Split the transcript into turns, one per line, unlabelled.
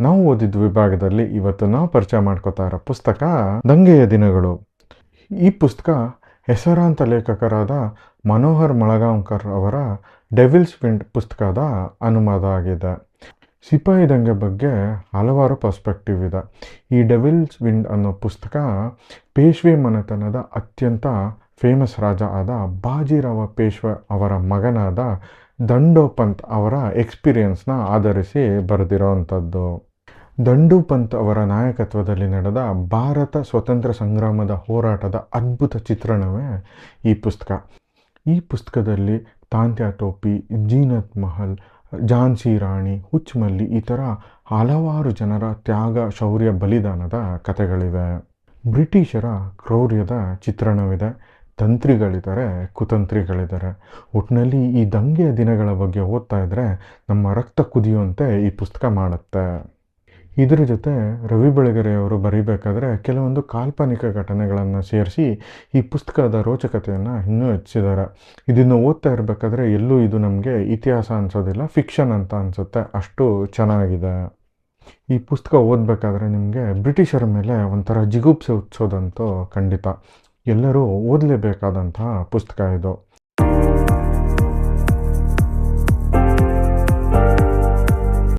ನಾವು ಓದಿದ ವಿಭಾಗದಲ್ಲಿ ಇವತ್ತು ನಾವು ಪರಿಚಯ ಮಾಡ್ಕೋತಾ ಇರೋ ಪುಸ್ತಕ ದಂಗೆಯ ದಿನಗಳು. ಈ ಪುಸ್ತಕ ಹೆಸರಾಂತ ಲೇಖಕರಾದ ಮನೋಹರ್ ಮಳಗಾಂವ್ಕರ್ ಅವರ ಡೆವಿಲ್ಸ್ ವಿಂಡ್ ಪುಸ್ತಕದ ಅನುವಾದ ಆಗಿದೆ. ಸಿಪಾಯಿ ದಂಗೆ ಬಗ್ಗೆ ಹಲವಾರು ಪರ್ಸ್ಪೆಕ್ಟಿವ್ ಇದೆ. ಈ ಡೆವಿಲ್ಸ್ ವಿಂಡ್ ಅನ್ನೋ ಪುಸ್ತಕ ಪೇಶ್ವೆ ಮನೆತನದ ಅತ್ಯಂತ ಫೇಮಸ್ ರಾಜ ಆದ ಬಾಜಿರಾವ ಪೇಶ್ವೆ ಅವರ ಮಗನಾದ ದಂಡೋಪಂತ್ ಅವರ ಎಕ್ಸ್ಪೀರಿಯನ್ಸ್ನ ಆಧರಿಸಿ ಬರೆದಿರೋವಂಥದ್ದು. ದಂಡೋಪಂತ್ ಅವರ ನಾಯಕತ್ವದಲ್ಲಿ ನಡೆದ ಭಾರತ ಸ್ವತಂತ್ರ ಸಂಗ್ರಾಮದ ಹೋರಾಟದ ಅದ್ಭುತ ಚಿತ್ರಣವೇ ಈ ಪುಸ್ತಕ. ಈ ಪುಸ್ತಕದಲ್ಲಿ ತಾಂತ್ಯಾ ಟೋಪಿ, ಜೀನತ್ ಮಹಲ್, ಝಾನ್ಸಿ ರಾಣಿ, ಹುಚ್ಚಮಲ್ಲಿ ಈ ಥರ ಹಲವಾರು ಜನರ ತ್ಯಾಗ, ಶೌರ್ಯ, ಬಲಿದಾನದ ಕಥೆಗಳಿವೆ. ಬ್ರಿಟಿಷರ ಕ್ರೌರ್ಯದ ಚಿತ್ರಣವಿದೆ. ತಂತ್ರಿಗಳಿದ್ದಾರೆ, ಕುತಂತ್ರಿಗಳಿದ್ದಾರೆ. ಒಟ್ಟಿನಲ್ಲಿ ಈ ದಂಗೆಯ ದಿನಗಳ ಬಗ್ಗೆ ಓದ್ತಾ ಇದ್ದರೆ ನಮ್ಮ ರಕ್ತ ಕುದಿಯುವಂತೆ ಈ ಪುಸ್ತಕ ಮಾಡುತ್ತೆ. ಇದರ ಜೊತೆ ರವಿ ಬೆಳಗೆರೆಯವರು ಬರೀಬೇಕಾದ್ರೆ ಕೆಲವೊಂದು ಕಾಲ್ಪನಿಕ ಘಟನೆಗಳನ್ನು ಸೇರಿಸಿ ಈ ಪುಸ್ತಕದ ರೋಚಕತೆಯನ್ನು ಇನ್ನೂ ಹೆಚ್ಚಿದ್ದಾರೆ. ಇದನ್ನು ಓದ್ತಾ ಇರಬೇಕಾದ್ರೆ ಎಲ್ಲೂ ಇದು ನಮಗೆ ಇತಿಹಾಸ ಅನಿಸೋದಿಲ್ಲ, ಫಿಕ್ಷನ್ ಅಂತ ಅನಿಸುತ್ತೆ, ಅಷ್ಟು ಚೆನ್ನಾಗಿದೆ. ಈ ಪುಸ್ತಕ ಓದಬೇಕಾದ್ರೆ ನಿಮಗೆ ಬ್ರಿಟಿಷರ ಮೇಲೆ ಒಂಥರ ಜಿಗುಪ್ಸೆ ಹುಟ್ಟಿಸೋದಂತೂ ಖಂಡಿತ. ಎಲ್ಲರೂ ಓದಲೇಬೇಕಾದಂತಹ ಪುಸ್ತಕ ಇದು.